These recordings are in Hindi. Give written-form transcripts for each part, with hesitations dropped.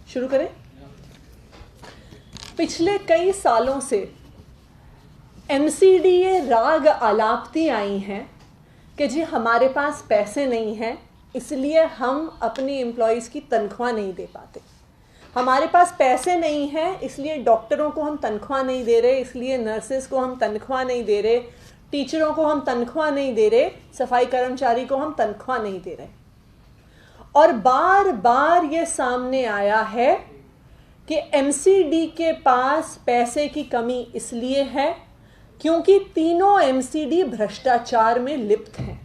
शुरू करें। पिछले कई सालों से MCDA राग आलापती आई हैं कि जी हमारे पास पैसे नहीं हैं, इसलिए हम अपनी एम्प्लॉयज़ की तनख्वाह नहीं दे पाते। हमारे पास पैसे नहीं हैं, इसलिए डॉक्टरों को हम तनख्वाह नहीं दे रहे, इसलिए नर्सेस को हम तनख्वाह नहीं दे रहे, टीचरों को हम तनख्वाह नहीं दे रहे, सफाई कर्मचारी को हम तनख्वाह नहीं दे रहे। और बार बार ये सामने आया है कि MCD के पास पैसे की कमी इसलिए है क्योंकि तीनों MCD भ्रष्टाचार में लिप्त हैं।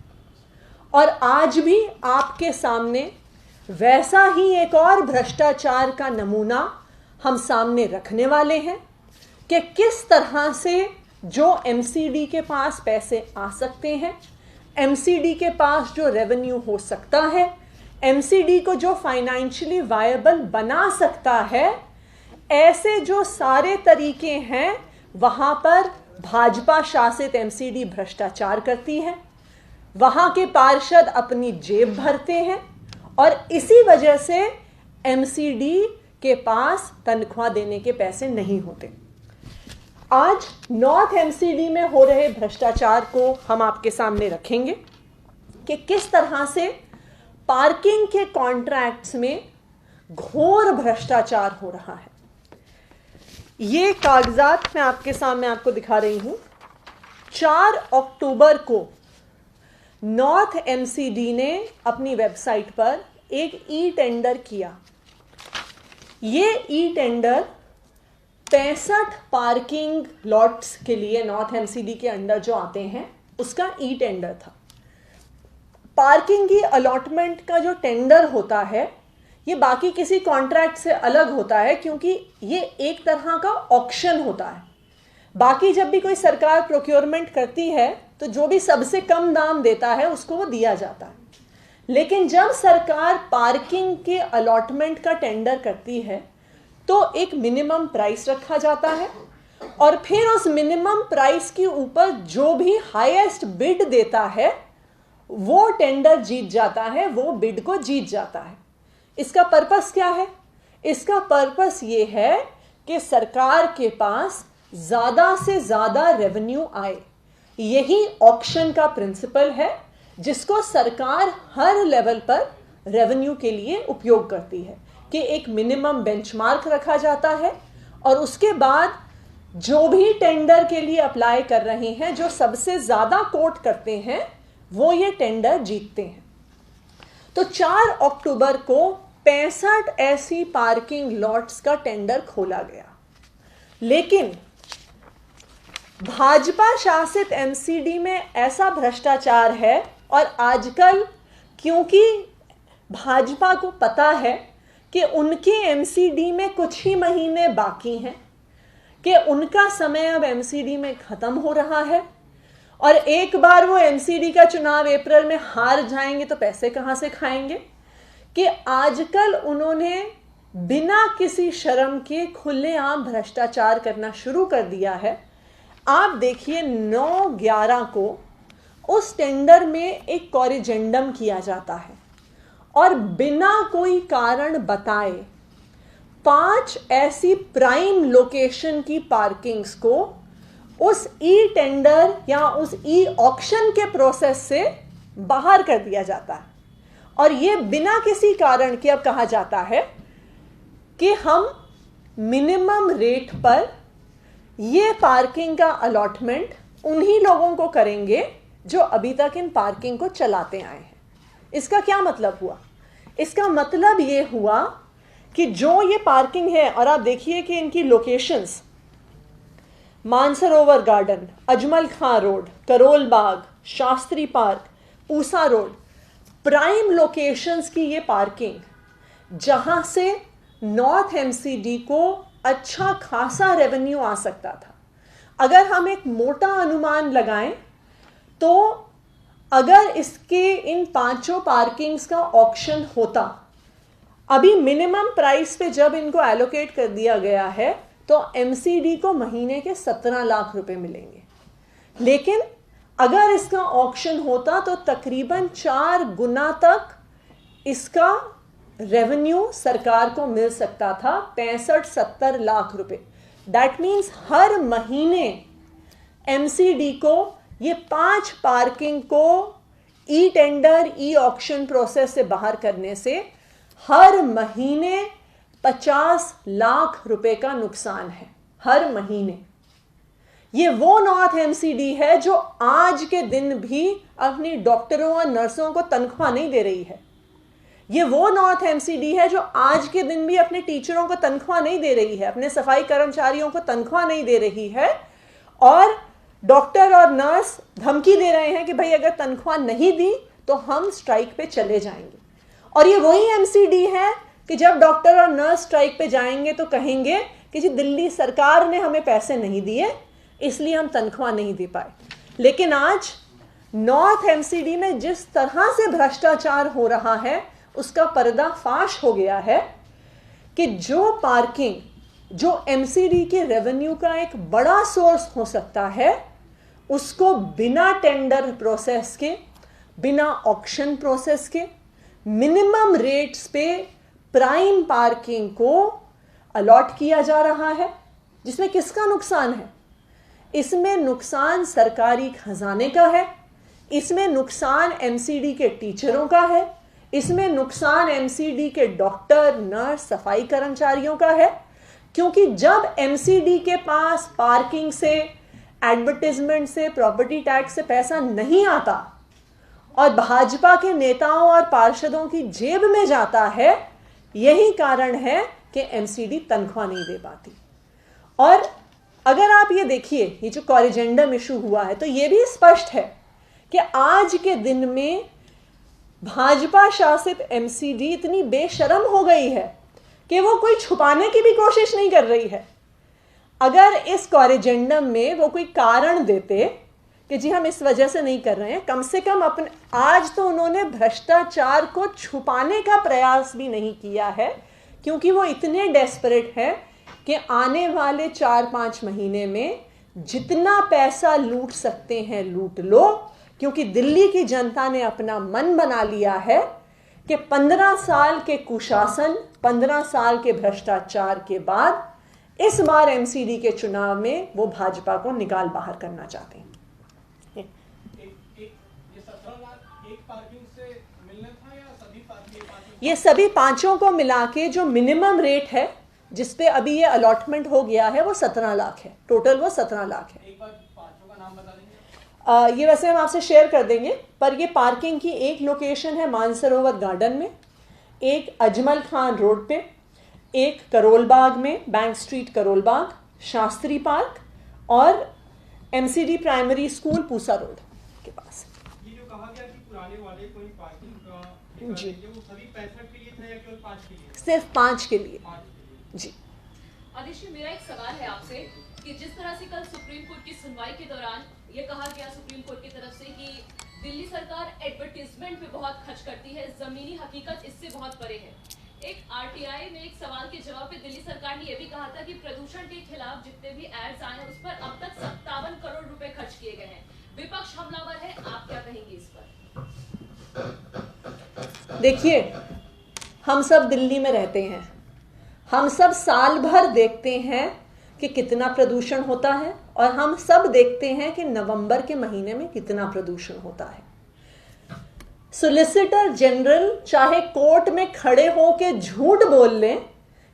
और आज भी आपके सामने वैसा ही एक और भ्रष्टाचार का नमूना हम सामने रखने वाले हैं कि किस तरह से जो MCD के पास पैसे आ सकते हैं, MCD के पास जो रेवेन्यू हो सकता है, MCD को जो फाइनेंशियली वायबल बना सकता है, ऐसे जो सारे तरीके हैं वहाँ पर भाजपा शासित MCD भ्रष्टाचार करती है। वहाँ के पार्षद अपनी जेब भरते हैं और इसी वजह से MCD के पास तनख्वाह देने के पैसे नहीं होते। आज नॉर्थ MCD में हो रहे भ्रष्टाचार को हम आपके सामने रखेंगे कि किस तरह से पार्किंग के कॉन्ट्रैक्ट्स में घोर भ्रष्टाचार हो रहा है। ये कागजात मैं आपके सामने आपको दिखा रही हूं। 4 अक्टूबर को नॉर्थ MCD ने अपनी वेबसाइट पर एक ई-टेंडर किया। ये ई-टेंडर 65 पार्किंग लॉट्स के लिए नॉर्थ MCD के अंडर जो आते हैं उसका ई-टेंडर था। पार्किंग की अलॉटमेंट का जो टेंडर होता है ये बाकी किसी कॉन्ट्रैक्ट से अलग होता है क्योंकि ये एक तरह का ऑक्शन होता है। बाकी जब भी कोई सरकार प्रोक्योरमेंट करती है तो जो भी सबसे कम दाम देता है उसको वो दिया जाता है, लेकिन जब सरकार पार्किंग के अलॉटमेंट का टेंडर करती है तो एक मिनिमम प्राइस रखा जाता है और फिर उस मिनिमम प्राइस के ऊपर जो भी हाईएस्ट बिड देता है वो टेंडर जीत जाता है, वो बिड को जीत जाता है। इसका पर्पस क्या है? इसका पर्पस ये है कि सरकार के पास ज़्यादा से ज़्यादा रेवेन्यू आए। यही ऑक्शन का प्रिंसिपल है जिसको सरकार हर लेवल पर रेवेन्यू के लिए उपयोग करती है कि एक मिनिमम बेंचमार्क रखा जाता है और उसके बाद जो भी टेंडर के लिए अप्लाई कर रहे हैं, जो सबसे ज़्यादा कोट करते हैं, वो ये टेंडर जीतते हैं। तो 4 अक्टूबर को 65 ऐसी पार्किंग लॉट्स का टेंडर खोला गया, लेकिन भाजपा शासित MCD में ऐसा भ्रष्टाचार है और आजकल क्योंकि भाजपा को पता है कि उनके MCD में कुछ ही महीने बाकी हैं, कि उनका समय अब MCD में खत्म हो रहा है और एक बार वो MCD का चुनाव अप्रैल में हार जाएंगे तो पैसे कहां से खाएंगे, कि आजकल उन्होंने बिना किसी शर्म के खुलेआम भ्रष्टाचार करना शुरू कर दिया है। आप देखिए 9/11 को उस टेंडर में एक कॉरिजेंडम किया जाता है और बिना कोई कारण बताए 5 ऐसी प्राइम लोकेशन की पार्किंग्स को उस ई टेंडर या उस ई ऑक्शन के प्रोसेस से बाहर कर दिया जाता है। और ये बिना किसी कारण के अब कहा जाता है कि हम मिनिमम रेट पर ये पार्किंग का अलॉटमेंट उन्हीं लोगों को करेंगे जो अभी तक इन पार्किंग को चलाते आए हैं। इसका क्या मतलब हुआ? इसका मतलब ये हुआ कि जो ये पार्किंग है, और आप देखिए कि इनकी locations Mansarovar garden, Ajmal Khan road, Karol Bagh, Shastri park, Pusa road, prime locations की ये पार्किंग जहां से नॉर्थ MCD को अच्छा खासा रेवेन्यू आ सकता था। अगर हम एक मोटा अनुमान लगाएं तो अगर इसके इन 5 पार्किंग्स का ऑक्शन होता, अभी मिनिमम प्राइस पे जब इनको एलोकेट कर दिया गया है तो MCD को महीने के 17 लाख रुपए मिलेंगे, लेकिन अगर इसका ऑक्शन होता तो तकरीबन 4 गुना तक इसका रेवेन्यू सरकार को मिल सकता था 65-70 लाख रुपए। दैट मीन्स हर महीने एमसीडी को ये 5 पार्किंग को e tender e auction process से बाहर करने से हर महीने 50 लाख रुपए का नुकसान है हर महीने। ये वो नॉर्थ एमसीडी है जो आज के दिन भी अपनी डॉक्टरों और नर्सों को तनख्वाह नहीं दे रही है। ये वो नॉर्थ एमसीडी है जो आज के दिन भी अपने टीचरों को तनख्वाह नहीं दे रही है, अपने सफाई कर्मचारियों को तनख्वाह नहीं दे रही है, और डॉक्टर और नर्स धमकी दे रहे हैं कि भाई अगर तनख्वाह नहीं दी तो हम स्ट्राइक पे चले जाएंगे। और ये वही एमसीडी है कि जब डॉक्टर और नर्स स्ट्राइक पे जाएंगे तो कहेंगे कि जी दिल्ली सरकार ने हमें पैसे नहीं दिए इसलिए हम तनख्वाह नहीं दे पाए। लेकिन आज नॉर्थ एमसीडी में जिस तरह से भ्रष्टाचार हो रहा है उसका पर्दाफाश हो गया है कि जो पार्किंग जो एमसीडी के रेवेन्यू का एक बड़ा सोर्स हो सकता है उसको बिना टेंडर प्रोसेस के, बिना ऑक्शन प्रोसेस के, मिनिमम रेट्स पे प्राइम पार्किंग को अलॉट किया जा रहा है। जिसमें किसका नुकसान है? इसमें नुकसान सरकारी खजाने का है, इसमें नुकसान एमसीडी के टीचरों का है, इसमें नुकसान एमसीडी के डॉक्टर, नर्स, सफाई कर्मचारियों का है। क्योंकि जब एमसीडी के पास पार्किंग से, एडवर्टाइजमेंट से, प्रॉपर्टी टैक्स से पैसा नहीं आता और भाजपा के नेताओं और पार्षदों की जेब में जाता है, यही कारण है कि एमसीडी तनख्वाह नहीं दे पाती। और अगर आप ये देखिए, ये जो कॉरिजेंडम इशू हुआ है, तो ये भी स्पष्ट है कि आज के दिन में भाजपा शासित एमसीडी इतनी बेशर्म हो गई है कि वो कोई छुपाने की भी कोशिश नहीं कर रही है। अगर इस कॉरिजेंडम में वो कोई कारण देते कि जी हम इस वजह से नहीं कर रहे हैं, कम से कम अपने, आज तो उन्होंने भ्रष्टाचार को छुपाने का प्रयास भी नहीं किया है, क्योंकि वो इतने डेस्परेट है कि आने वाले 4-5 महीने में जितना पैसा लूट सकते हैं लूट लो, क्योंकि दिल्ली की जनता ने अपना मन बना लिया है कि 15 साल के कुशासन, 15 साल के भ्रष्टाचार के बाद इस बार एमसीडी के चुनाव में वो भाजपा को निकाल बाहर करना चाहते हैं। ये सभी पांचों को मिला के जो मिनिमम रेट है जिसपे अभी ये अलॉटमेंट हो गया है वो 17 लाख है। टोटल वो 17 लाख है। एक बार पांचों का नाम बता देंगे? ये वैसे हम आपसे शेयर कर देंगे, पर ये पार्किंग की एक लोकेशन है मानसरोवर गार्डन में, एक अजमल खान रोड पे, एक करोल बाग में, bank street Karol Bagh, Shastri park और MCD primary school Pusa road के पास। ये जो कहा गया कि पुराने वाले कोई पार्किंग का जी, वो सभी 65 के लिए था या केवल 5 के लिए? सिर्फ 5 के लिए। जी आदिश, मेरा एक सवाल है आपसे कि जिस तरह से कल सुप्रीम कोर्ट की सुनवाई के दौरान ये कहा गया सुप्रीम कोर्ट की तरफ से कि दिल्ली सरकार एडवर्टीजमेंट पे बहुत खर्च करती है, जमीनी हकीकत इससे बहुत परे है। एक आरटीआई में एक सवाल के जवाब पे दिल्ली सरकार ने यह भी कहा था कि प्रदूषण के खिलाफ जितने भी एड्स आए हैं उस पर अब तक 57 करोड़ रुपए खर्च किए गए हैं। विपक्ष हमलावर है, आप क्या कहेंगे इस पर? देखिए, हम सब दिल्ली में रहते हैं, हम सब साल भर देखते हैं कि कितना प्रदूषण होता है और हम सब देखते हैं कि नवंबर के महीने में कितना प्रदूषण होता है। सॉलिसिटर जनरल चाहे कोर्ट में खड़े होकर झूठ बोल लें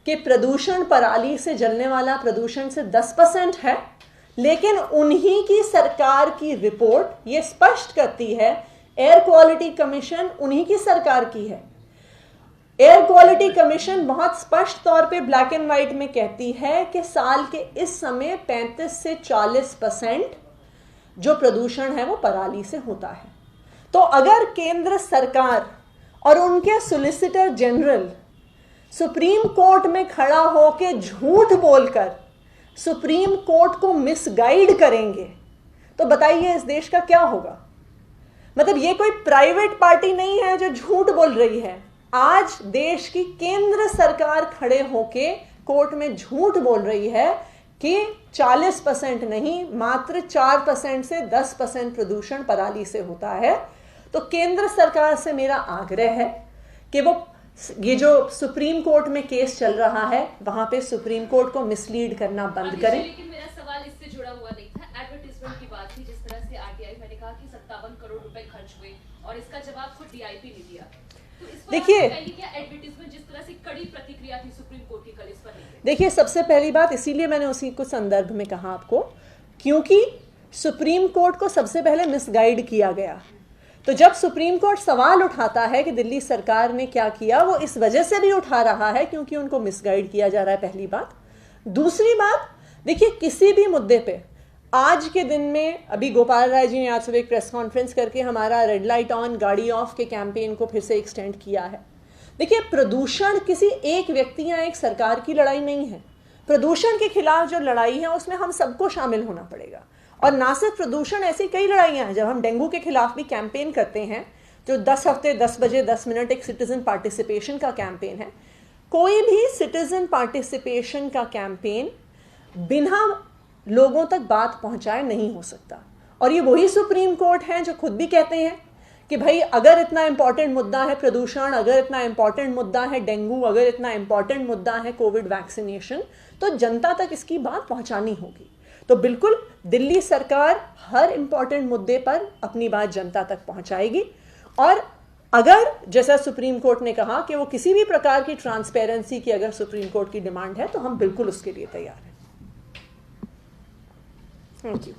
कि प्रदूषण पराली से जलने वाला प्रदूषण से 10% है, लेकिन उन्हीं की सरकार की रिपोर्ट ये स्पष्ट करती है, एयर क्वालिटी कमीशन उन्हीं की सरकार की है। एयर क्वालिटी कमीशन बहुत स्पष्ट तौर पे ब्लैक एंड व्हाइट में कहती है कि साल के इस समय 35 से 40% जो प्रदूषण है वो पराली से होता है। तो अगर केंद्र सरकार और उनके सॉलिसिटर जनरल सुप्रीम कोर्ट में खड़ा होकर झूठ बोलकर सुप्रीम कोर्ट को मिसगाइड करेंगे, तो बताइए इस देश का क्या होगा? मतलब ये कोई प्राइवेट पार्टी नहीं है जो झूठ बोल रही है। आज देश की केंद्र सरकार खड़े होके कोर्ट में झूठ बोल रही है कि 40% नहीं, मात्र 4% से 10% प्रदूषण पराली से होता है। तो केंद्र सरकार से मेरा आग्रह है कि वो ये जो सुप्रीम कोर्ट में केस चल रहा है वहां पे सुप्रीम कोर्ट को मिसलीड करना बंद करें। लेकिन मेरा सवाल इससे जुड़ा हुआ नहीं था, एडवर्टाइजमेंट की बात थी। जिस तरह से आरटीआई, मैंने कहा कि 57 करोड़ रुपए खर्च हुए और इसका जवाब खुद डीआईपी ने दिया। तो इस पर देखिए, क्या एडवर्टाइजमेंट, जिस तरह से कड़ी प्रतिक्रिया थी सुप्रीम कोर्ट की कल इस पर नहीं? देखिए, सबसे पहली बात, इसीलिए मैंने उसी को संदर्भ में कहा आपको, क्योंकि सुप्रीम कोर्ट को सबसे पहले मिसगाइड किया गया। तो जब सुप्रीम कोर्ट सवाल उठाता है कि दिल्ली सरकार ने क्या किया, वो इस वजह से भी उठा रहा है क्योंकि उनको मिसगाइड किया जा रहा है, पहली बात। दूसरी बात, देखिए, किसी भी मुद्दे पे आज के दिन में, अभी गोपाल राय जी ने आज सुबह एक प्रेस कॉन्फ्रेंस करके हमारा रेड लाइट ऑन गाड़ी ऑफ के कैंपेन को फिर से एक्सटेंड किया है। देखिए, प्रदूषण किसी एक व्यक्ति या एक सरकार की लड़ाई नहीं है। प्रदूषण के खिलाफ जो लड़ाई है उसमें हम सबको शामिल होना पड़ेगा। और ना सिर्फ प्रदूषण, ऐसी कई लड़ाइयाँ हैं। जब हम डेंगू के खिलाफ भी कैंपेन करते हैं, जो 10 हफ्ते 10 बजे 10 मिनट एक सिटीजन पार्टिसिपेशन का कैंपेन है, कोई भी सिटीजन पार्टिसिपेशन का कैंपेन बिना लोगों तक बात पहुंचाए नहीं हो सकता। और ये वही सुप्रीम कोर्ट हैं जो खुद भी कहते हैं कि भाई, अगर इतना इंपॉर्टेंट मुद्दा है प्रदूषण, अगर इतना इंपॉर्टेंट मुद्दा है डेंगू, अगर इतना इंपॉर्टेंट मुद्दा है कोविड वैक्सीनेशन, तो जनता तक इसकी बात पहुंचानी होगी। तो बिल्कुल दिल्ली सरकार हर इंपॉर्टेंट मुद्दे पर अपनी बात जनता तक पहुंचाएगी। और अगर, जैसा सुप्रीम कोर्ट ने कहा कि वो किसी भी प्रकार की ट्रांसपेरेंसी की अगर सुप्रीम कोर्ट की डिमांड है, तो हम बिल्कुल उसके लिए तैयार हैं। Thank you.